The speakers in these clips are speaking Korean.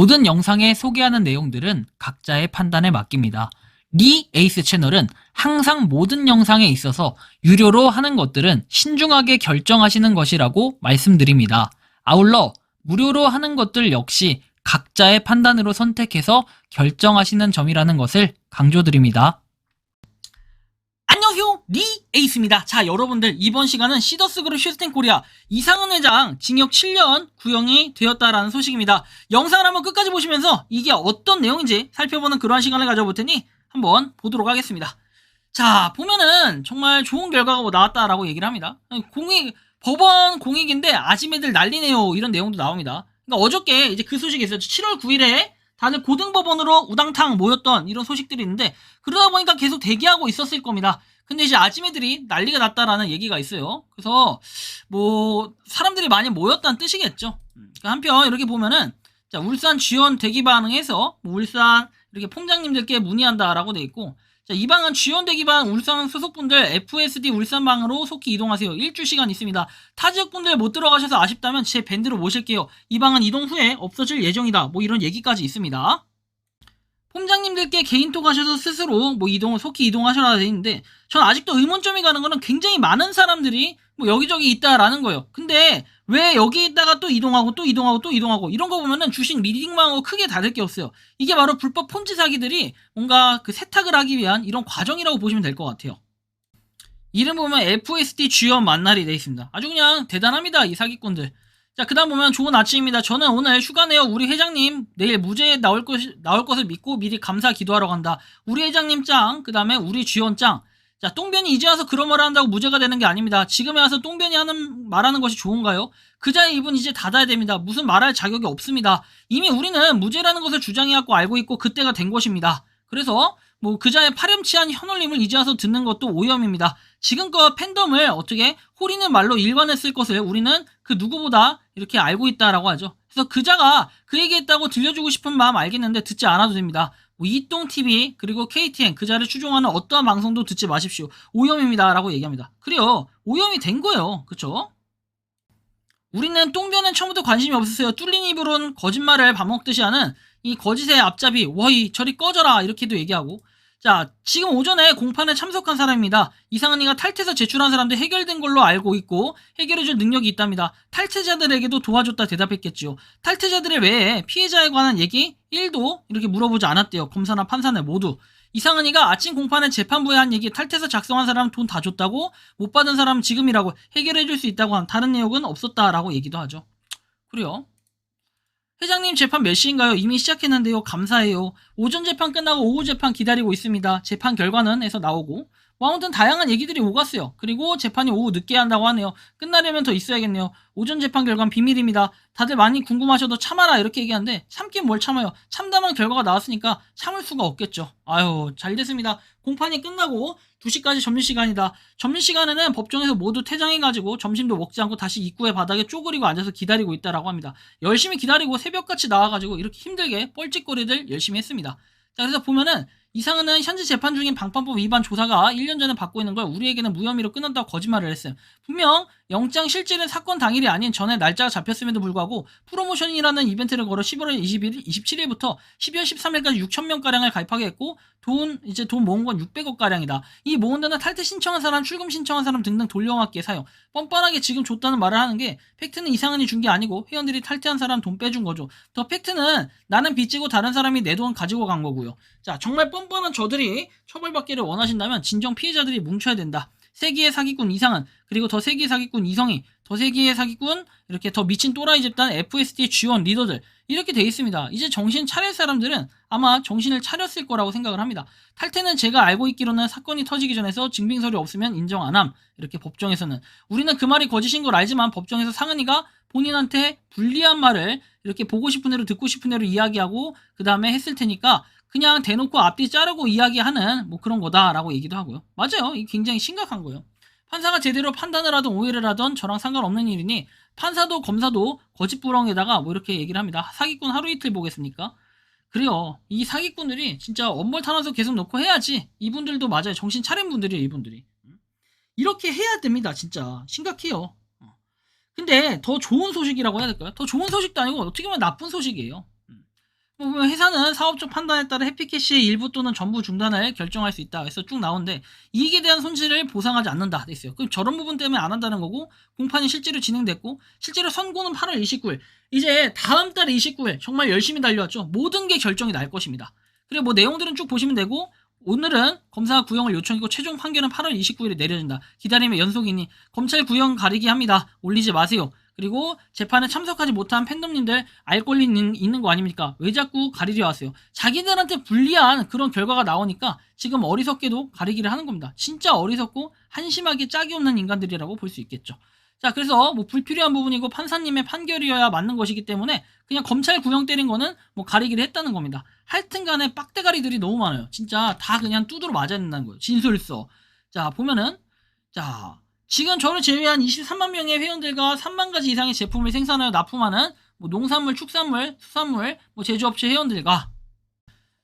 모든 영상에 소개하는 내용들은 각자의 판단에 맡깁니다. 리 에이스 채널은 항상 모든 영상에 있어서 유료로 하는 것들은 신중하게 결정하시는 것이라고 말씀드립니다. 아울러 무료로 하는 것들 역시 각자의 판단으로 선택해서 결정하시는 점이라는 것을 강조드립니다. 안녕하세요, 리 에이스입니다. 자, 여러분들, 이번 시간은 시더스그룹 슈스텐 코리아 이상은 회장 징역 7년 구형이 되었다라는 소식입니다. 영상을 한번 끝까지 보시면서 이게 어떤 내용인지 살펴보는 그러한 시간을 가져볼 테니 한번 보도록 하겠습니다. 자, 보면은 정말 좋은 결과가 나왔다라고 얘기를 합니다. 법원 공익인데 아지매들 난리네요, 이런 내용도 나옵니다. 그러니까 어저께 이제 그 소식이 있었죠. 7월 9일에 다들 고등법원으로 우당탕 모였던 이런 소식들이 있는데, 그러다 보니까 계속 대기하고 있었을 겁니다. 근데 이제 아지매들이 난리가 났다라는 얘기가 있어요. 그래서 뭐 사람들이 많이 모였다는 뜻이겠죠. 한편 이렇게 보면은, 자, 울산 지원 대기 반응해서 울산 이렇게 폼장님들께 문의한다라고 돼 있고, 자, 이 방은 지원 대기반 울산 소속분들 FSD 울산방으로 속히 이동하세요. 일주 시간 있습니다. 타 지역분들 못 들어가셔서 아쉽다면 제 밴드로 모실게요. 이 방은 이동 후에 없어질 예정이다. 뭐 이런 얘기까지 있습니다. 폼장님들께 개인톡 하셔서 스스로 뭐 속히 이동하셔라 돼 있는데, 전 아직도 의문점이 가는 거는 굉장히 많은 사람들이 뭐 여기저기 있다라는 거예요. 근데 왜 여기 있다가 또 이동하고 또 이동하고 또 이동하고, 이런 거 보면은 주식 리딩망하고 크게 다를 게 없어요. 이게 바로 불법 폰지 사기들이 뭔가 그 세탁을 하기 위한 이런 과정이라고 보시면 될 것 같아요. 이름 보면 FSD 주연 만날이 돼 있습니다. 아주 그냥 대단합니다, 이 사기꾼들. 자, 그 다음 보면 좋은 아침입니다. 저는 오늘 휴가네요. 우리 회장님 내일 무죄 나올 것을 믿고 미리 감사 기도하러 간다. 우리 회장님 짱, 그 다음에 우리 주연 짱. 자, 똥변이 이제 와서 그런 말을 한다고 무죄가 되는 게 아닙니다. 지금에 와서 똥변이 말하는 것이 좋은가요? 그 자의 입은 이제 닫아야 됩니다. 무슨 말할 자격이 없습니다. 이미 우리는 무죄라는 것을 주장해갖고 알고 있고 그때가 된 것입니다. 그래서 뭐 그자의 파렴치한 현올림을 이제 와서 듣는 것도 오염입니다. 지금껏 팬덤을 어떻게 호리는 말로 일관했을 것을 우리는 그 누구보다 이렇게 알고 있다라고 하죠. 그래서 그자가 그 얘기했다고 들려주고 싶은 마음 알겠는데 듣지 않아도 됩니다. 뭐 이똥TV 그리고 KTN 그자를 추종하는 어떠한 방송도 듣지 마십시오. 오염입니다 라고 얘기합니다. 그래요, 오염이 된 거예요. 그쵸? 우리는 똥변은 처음부터 관심이 없었어요. 뚫린 입으로는 거짓말을 밥 먹듯이 하는 이 거짓의 앞잡이, 워이 저리 꺼져라, 이렇게도 얘기하고. 자, 지금 오전에 공판에 참석한 사람입니다. 이상은이가 탈퇴해서 제출한 사람들 해결된 걸로 알고 있고 해결해줄 능력이 있답니다. 탈퇴자들에게도 도와줬다 대답했겠지요. 탈퇴자들의 외에 피해자에 관한 얘기 1도 이렇게 물어보지 않았대요. 검사나 판사는 모두. 이상은이가 아침 공판에 재판부에 한 얘기, 탈퇴서 작성한 사람 돈 다 줬다고, 못 받은 사람 지금이라고, 해결해줄 수 있다고 한 다른 내용은 없었다라고 얘기도 하죠. 그래요. 회장님 재판 몇 시인가요? 이미 시작했는데요. 감사해요. 오전 재판 끝나고 오후 재판 기다리고 있습니다. 재판 결과는 해서 나오고, 뭐 아무튼 다양한 얘기들이 오갔어요. 그리고 재판이 오후 늦게 한다고 하네요. 끝나려면 더 있어야겠네요. 오전 재판 결과는 비밀입니다. 다들 많이 궁금하셔도 참아라, 이렇게 얘기하는데 참긴 뭘 참아요. 참다만 결과가 나왔으니까 참을 수가 없겠죠. 아유, 잘 됐습니다. 공판이 끝나고 2시까지 점심시간이다. 점심시간에는 법정에서 모두 퇴장해가지고 점심도 먹지 않고 다시 입구의 바닥에 쪼그리고 앉아서 기다리고 있다라고 합니다. 열심히 기다리고 새벽같이 나와가지고 이렇게 힘들게 뻘짓거리들 열심히 했습니다. 자, 그래서 보면은 이상은은 현재 재판 중인 방판법 위반 조사가 1년 전에 받고 있는 걸 우리에게는 무혐의로 끝난다고 거짓말을 했어요. 분명 영장 실질은 사건 당일이 아닌 전에 날짜가 잡혔음에도 불구하고 프로모션이라는 이벤트를 걸어 11월 20일, 27일부터 12월 13일까지 6,000명가량을 가입하게 했고 돈 모은 건 600억가량이다. 이 모은 돈은 탈퇴 신청한 사람, 출금 신청한 사람 등등 돌려막기에 사용. 뻔뻔하게 지금 줬다는 말을 하는 게, 팩트는 이상은이 준 게 아니고 회원들이 탈퇴한 사람 돈 빼준 거죠. 더 팩트는 나는 빚지고 다른 사람이 내 돈 가지고 간 거고요. 자, 정말 뻔뻔한 저들이 처벌받기를 원하신다면 진정 피해자들이 뭉쳐야 된다. 세기의 사기꾼 이상은, 그리고 더 세기의 사기꾼 이성이, 더 세기의 사기꾼 이렇게 더 미친 또라이 집단 FSD 지원 리더들, 이렇게 돼 있습니다. 이제 정신 차릴 사람들은 아마 정신을 차렸을 거라고 생각을 합니다. 탈퇴는 제가 알고 있기로는 사건이 터지기 전에서 증빙서류 없으면 인정 안 함. 이렇게 법정에서는. 우리는 그 말이 거짓인 걸 알지만 법정에서 상은이가 본인한테 불리한 말을 이렇게 보고 싶은 대로 듣고 싶은 대로 이야기하고 그 다음에 했을 테니까 그냥 대놓고 앞뒤 자르고 이야기하는 뭐 그런 거다라고 얘기도 하고요. 맞아요. 이게 굉장히 심각한 거예요. 판사가 제대로 판단을 하든 오해를 하든 저랑 상관없는 일이니, 판사도 검사도 거짓부렁에다가 뭐 이렇게 얘기를 합니다. 사기꾼 하루 이틀 보겠습니까? 그래요. 이 사기꾼들이 진짜 엄벌 탄원서 계속 놓고 해야지. 이분들도 맞아요. 정신 차린 분들이에요, 이분들이. 이렇게 해야 됩니다. 진짜 심각해요. 근데 더 좋은 소식이라고 해야 될까요? 더 좋은 소식도 아니고 어떻게 보면 나쁜 소식이에요. 회사는 사업적 판단에 따라 해피캐시의 일부 또는 전부 중단을 결정할 수 있다. 그래서 쭉 나오는데 이익에 대한 손실을 보상하지 않는다. 돼 있어요. 그럼 저런 부분 때문에 안 한다는 거고 공판이 실제로 진행됐고 실제로 선고는 8월 29일. 이제 다음 달 29일 정말 열심히 달려왔죠. 모든 게 결정이 날 것입니다. 그리고 뭐 내용들은 쭉 보시면 되고 오늘은 검사가 구형을 요청이고 최종 판결은 8월 29일에 내려진다. 기다림의 연속이니 검찰 구형 가리기 합니다. 올리지 마세요. 그리고 재판에 참석하지 못한 팬덤님들 알 권리 있는 거 아닙니까? 왜 자꾸 가리려 하세요? 자기들한테 불리한 그런 결과가 나오니까 지금 어리석게도 가리기를 하는 겁니다. 진짜 어리석고 한심하게 짝이 없는 인간들이라고 볼 수 있겠죠. 자, 그래서 뭐 불필요한 부분이고 판사님의 판결이어야 맞는 것이기 때문에 그냥 검찰 구형 때린 거는 뭐 가리기를 했다는 겁니다. 하여튼 간에 빡대가리들이 너무 많아요. 진짜 다 그냥 두드러 맞아야 된다는 거예요. 진술서. 자, 보면은 자, 지금 저를 제외한 23만 명의 회원들과 3만 가지 이상의 제품을 생산하여 납품하는 뭐 농산물, 축산물, 수산물, 뭐 제조업체 회원들과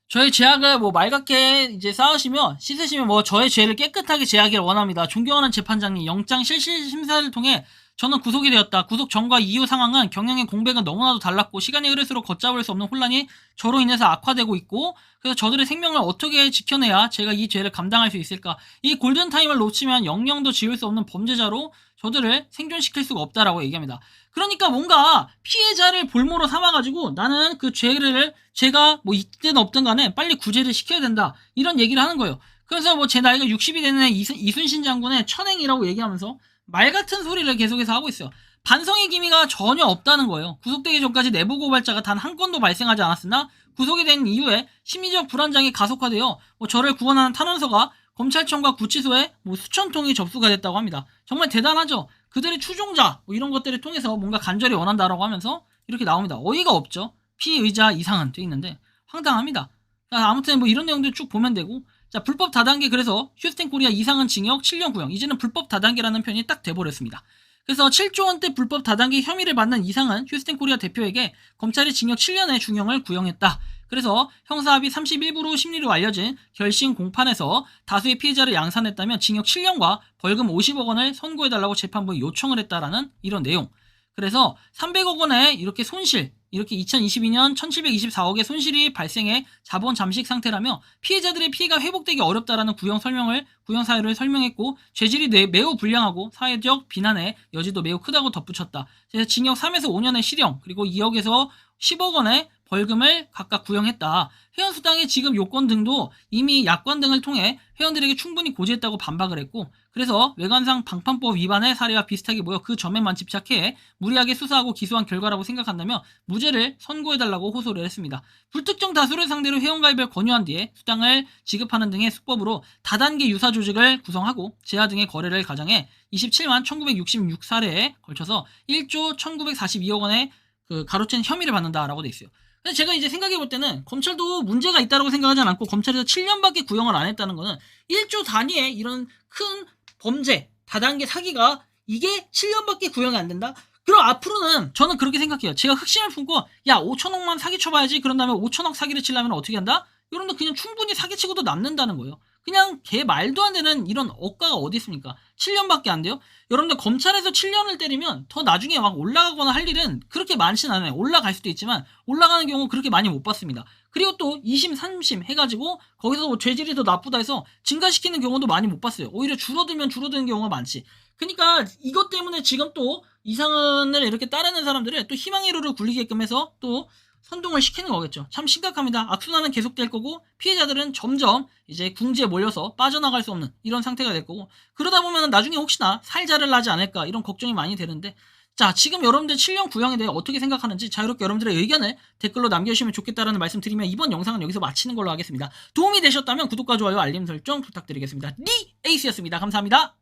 저의 제약을 뭐 맑게 이제 쌓으시며 씻으시면 뭐 저의 죄를 깨끗하게 제하기를 원합니다. 존경하는 재판장님, 영장 실질 심사를 통해 저는 구속이 되었다. 구속 전과 이후 상황은 경영의 공백은 너무나도 달랐고 시간이 흐를수록 걷잡을 수 없는 혼란이 저로 인해서 악화되고 있고 그래서 저들의 생명을 어떻게 지켜내야 제가 이 죄를 감당할 수 있을까? 이 골든타임을 놓치면 영영도 지울 수 없는 범죄자로 저들을 생존시킬 수가 없다라고 얘기합니다. 그러니까 뭔가 피해자를 볼모로 삼아가지고 나는 그 제가 뭐 있든 없든 간에 빨리 구제를 시켜야 된다. 이런 얘기를 하는 거예요. 그래서 뭐 제 나이가 60이 되는 이순신 장군의 천행이라고 얘기하면서 말 같은 소리를 계속해서 하고 있어요. 반성의 기미가 전혀 없다는 거예요. 구속되기 전까지 내부 고발자가 단 한 건도 발생하지 않았으나 구속이 된 이후에 심리적 불안장이 가속화되어 뭐 저를 구원하는 탄원서가 검찰청과 구치소에 뭐 수천 통이 접수가 됐다고 합니다. 정말 대단하죠. 그들의 추종자 뭐 이런 것들을 통해서 뭔가 간절히 원한다라고 하면서 이렇게 나옵니다. 어이가 없죠. 피의자 이상은 돼 있는데 황당합니다. 자, 아무튼 뭐 이런 내용들 쭉 보면 되고 자 불법 다단계 그래서 휴스텐 코리아 이상은 징역 7년 구형 이제는 불법 다단계라는 표현이 딱 돼버렸습니다. 그래서 7조 원대 불법 다단계 혐의를 받는 이상은 휴스텐 코리아 대표에게 검찰이 징역 7년의 중형을 구형했다. 그래서 형사합의 31부로 심리로 알려진 결심 공판에서 다수의 피해자를 양산했다면 징역 7년과 벌금 50억 원을 선고해달라고 재판부에 요청을 했다라는 이런 내용. 그래서 300억 원의 이렇게 손실, 이렇게 2022년 1724억의 손실이 발생해 자본 잠식 상태라며 피해자들의 피해가 회복되기 어렵다라는 구형 사유를 설명했고 죄질이 매우 불량하고 사회적 비난의 여지도 매우 크다고 덧붙였다. 그래서 징역 3에서 5년의 실형 그리고 2억에서 10억 원의 벌금을 각각 구형했다. 회원수당의 지급 요건 등도 이미 약관 등을 통해 회원들에게 충분히 고지했다고 반박을 했고 그래서 외관상 방판법 위반의 사례와 비슷하게 모여 그 점에만 집착해 무리하게 수사하고 기소한 결과라고 생각한다며 무죄를 선고해달라고 호소를 했습니다. 불특정 다수를 상대로 회원가입을 권유한 뒤에 수당을 지급하는 등의 수법으로 다단계 유사 조직을 구성하고 재하 등의 거래를 가장해 27만 1966사례에 걸쳐서 1조 1942억 원의 그 가로챈 혐의를 받는다라고 돼 있어요. 근데 제가 이제 생각해 볼 때는 검찰도 문제가 있다고 생각하지 않고 검찰에서 7년밖에 구형을 안 했다는 거는 1조 단위의 이런 큰 범죄, 다단계 사기가 이게 7년밖에 구형이 안 된다? 그럼 앞으로는 저는 그렇게 생각해요. 제가 흑심을 품고 야 5천억만 사기 쳐봐야지 그런 다음에 5천억 사기를 치려면 어떻게 한다? 이런데 그냥 충분히 사기치고도 남는다는 거예요. 그냥 개 말도 안 되는 이런 억가가 어디 있습니까? 7년밖에 안 돼요? 여러분들 검찰에서 7년을 때리면 더 나중에 막 올라가거나 할 일은 그렇게 많진 않아요. 올라갈 수도 있지만 올라가는 경우 그렇게 많이 못 봤습니다. 그리고 또 2심, 3심 해가지고 거기서 뭐 죄질이 더 나쁘다 해서 증가시키는 경우도 많이 못 봤어요. 오히려 줄어들면 줄어드는 경우가 많지. 그러니까 이것 때문에 지금 또 이상은을 이렇게 따르는 사람들을 또 희망의 루를 굴리게끔 해서 또 선동을 시키는 거겠죠. 참 심각합니다. 악순환은 계속될 거고 피해자들은 점점 이제 궁지에 몰려서 빠져나갈 수 없는 이런 상태가 될 거고 그러다 보면 나중에 혹시나 살자를 나지 않을까 이런 걱정이 많이 되는데 자 지금 여러분들 7년 구형에 대해 어떻게 생각하는지 자유롭게 여러분들의 의견을 댓글로 남겨주시면 좋겠다라는 말씀 드리면 이번 영상은 여기서 마치는 걸로 하겠습니다. 도움이 되셨다면 구독과 좋아요 알림 설정 부탁드리겠습니다. 니 에이스였습니다. 감사합니다.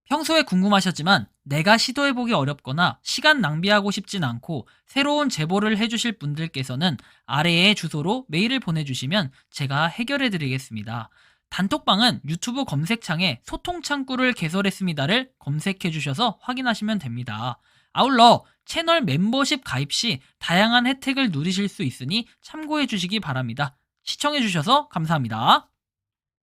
평소에 궁금하셨지만 내가 시도해보기 어렵거나 시간 낭비하고 싶진 않고 새로운 제보를 해주실 분들께서는 아래의 주소로 메일을 보내주시면 제가 해결해드리겠습니다. 단톡방은 유튜브 검색창에 소통창구를 개설했습니다를 검색해주셔서 확인하시면 됩니다. 아울러 채널 멤버십 가입 시 다양한 혜택을 누리실 수 있으니 참고해주시기 바랍니다. 시청해주셔서 감사합니다.